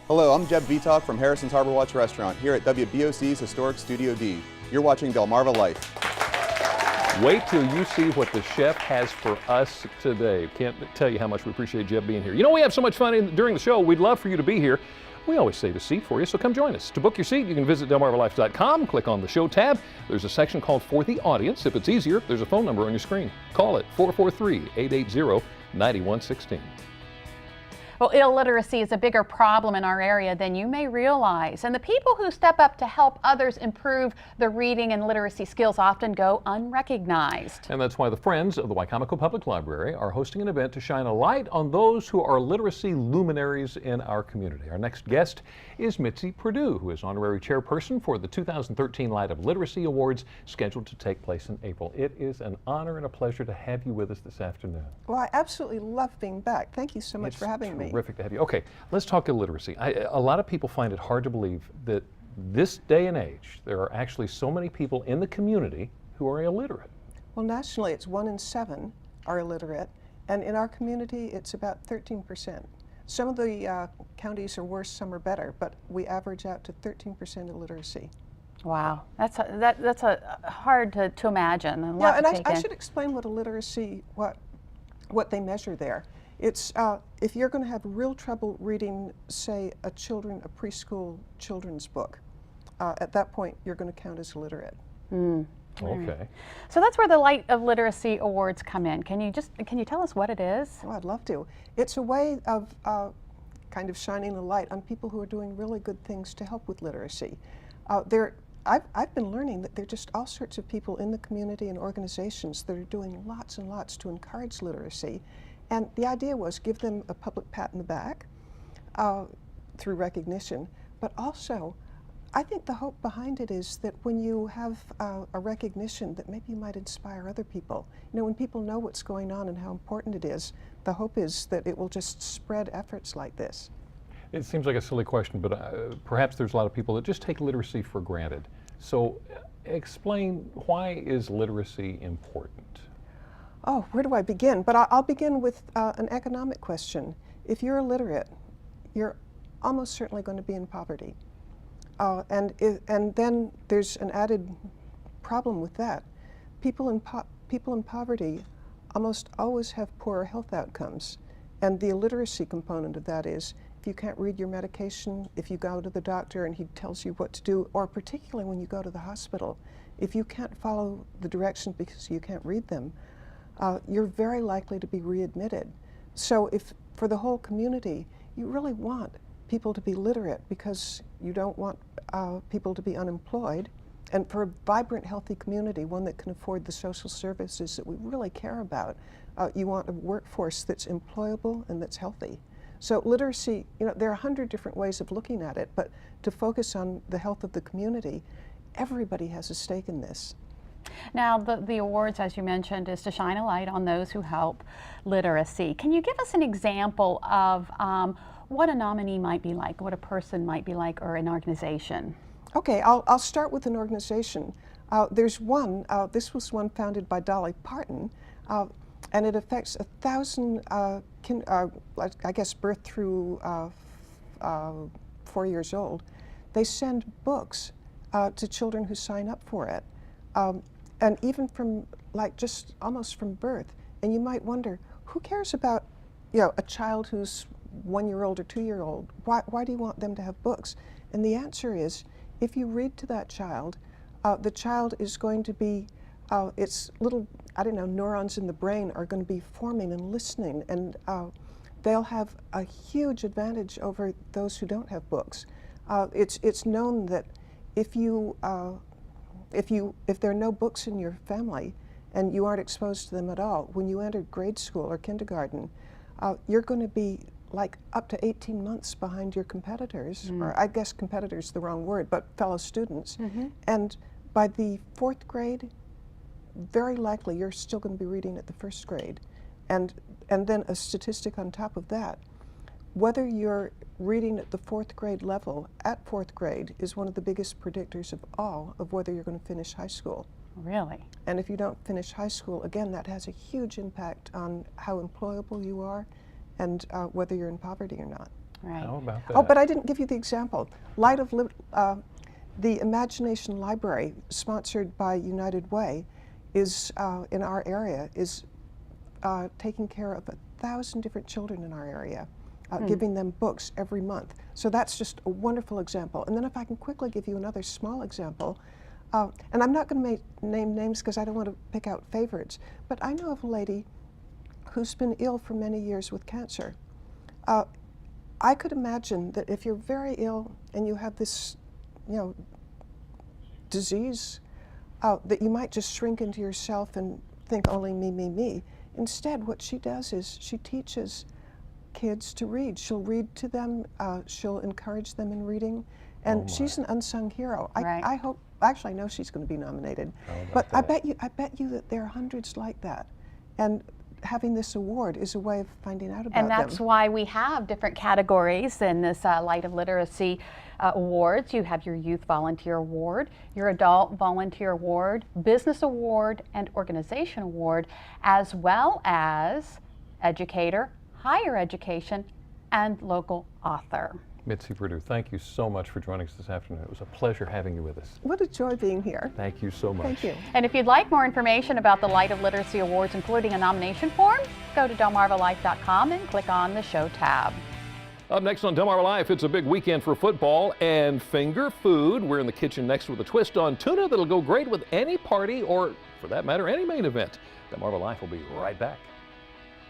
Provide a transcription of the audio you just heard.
Hello, I'm Jeb Vitok from Harrison's Harbor Watch Restaurant here at WBOC's Historic Studio D. You're watching Delmarva Life. Wait till you see what the chef has for us today. Can't tell you how much we appreciate Jeb being here. You know, we have so much fun during the show. We'd love for you to be here. We always save a seat for you, so come join us. To book your seat, you can visit delmarvalife.com, click on the show tab. There's a section called For the Audience. If it's easier, there's a phone number on your screen. Call it 443-880-9116. Well, illiteracy is a bigger problem in our area than you may realize, and the people who step up to help others improve their reading and literacy skills often go unrecognized. And that's why the Friends of the Wicomico Public Library are hosting an event to shine a light on those who are literacy luminaries in our community. Our next guest is Mitzi Perdue, who is honorary chairperson for the 2013 Light of Literacy Awards, scheduled to take place in April. It is an honor and a pleasure to have you with us this afternoon. Well, I absolutely love being back. Thank you so much for having me. Terrific to have you. Okay, let's talk illiteracy. A lot of people find it hard to believe that this day and age, there are actually so many people in the community who are illiterate. Well, nationally, it's 1 in 7 are illiterate, and in our community, it's about 13%. Some of the counties are worse, some are better, but we average out to 13% illiteracy. Wow, that's hard to imagine. And yeah, and I should explain what illiteracy, what they measure there. It's if you're going to have real trouble reading, say, a preschool children's book, at that point you're going to count as illiterate. Okay. So that's where the Light of Literacy Awards come in. Can you tell us what it is? Oh, I'd love to. It's a way of kind of shining the light on people who are doing really good things to help with literacy. I've been learning that there are just all sorts of people in the community and organizations that are doing lots and lots to encourage literacy. And the idea was give them a public pat in the back through recognition, but also I think the hope behind it is that when you have a recognition that maybe you might inspire other people. You know, when people know what's going on and how important it is, the hope is that it will just spread efforts like this. It seems like a silly question, but perhaps there's a lot of people that just take literacy for granted. So explain, why is literacy important? Oh, where do I begin? But I'll begin with an economic question. If you're illiterate, you're almost certainly going to be in poverty. And then there's an added problem with that. People in poverty almost always have poorer health outcomes. And the illiteracy component of that is, if you can't read your medication, if you go to the doctor and he tells you what to do, or particularly when you go to the hospital, if you can't follow the directions because you can't read them, you're very likely to be readmitted. So if for the whole community, you really want people to be literate because you don't want people to be unemployed. And for a vibrant, healthy community, one that can afford the social services that we really care about, you want a workforce that's employable and that's healthy. So literacy, you know, there are 100 different ways of looking at it, but to focus on the health of the community, everybody has a stake in this. Now, the awards, as you mentioned, is to shine a light on those who help literacy. Can you give us an example of what a nominee might be like, what a person might be like, or an organization? Okay, I'll start with an organization. There's one, this was one founded by Dolly Parton, and it affects 1,000, I guess, birth through 4 years old. They send books to children who sign up for it. And even from, like, just almost from birth. And you might wonder, who cares about, you know, a child who's 1 year old or 2 year old? Why do you want them to have books? And the answer is, if you read to that child, the child is going to be, its little, I don't know, neurons in the brain are going to be forming and listening, and they'll have a huge advantage over those who don't have books. It's known that if there are no books in your family and you aren't exposed to them at all, when you enter grade school or kindergarten, you're going to be like up to 18 months behind your competitors, or I guess competitors is the wrong word, but fellow students. And by the 4th grade, very likely you're still going to be reading at the 1st grade. And then a statistic on top of that, whether you're reading at the 4th grade level at 4th grade is one of the biggest predictors of all of whether you're going to finish high school. Really? And if you don't finish high school, again, that has a huge impact on how employable you are and whether you're in poverty or not. Right. How about that? Oh, but I didn't give you the example. The Imagination Library, sponsored by United Way, is in our area, is taking care of 1,000 different children in our area, giving them books every month. So that's just a wonderful example. And then if I can quickly give you another small example, and I'm not going to name names because I don't want to pick out favorites, but I know of a lady who's been ill for many years with cancer. I could imagine that if you're very ill and you have this, disease, that you might just shrink into yourself and think only me, me, me. Instead, what she does is she teaches kids to read. She'll read to them, she'll encourage them in reading, and she's an unsung hero. Right. I hope, actually I know she's going to be nominated, but I bet you that there are hundreds like that. And having this award is a way of finding out about them. And that's why we have different categories in this Light of Literacy awards. You have your Youth Volunteer Award, your Adult Volunteer Award, Business Award, and Organization Award, as well as Educator, Higher Education, and Local Author. Mitzi Perdue, thank you so much for joining us this afternoon. It was a pleasure having you with us. What a joy being here. Thank you so much. Thank you. And if you'd like more information about the Light of Literacy Awards, including a nomination form, go to delmarvalife.com and click on the Show tab. Up next on Delmarva Life, it's a big weekend for football and finger food. We're in the kitchen next with a twist on tuna that'll go great with any party or, for that matter, any main event. Delmarva Life will be right back.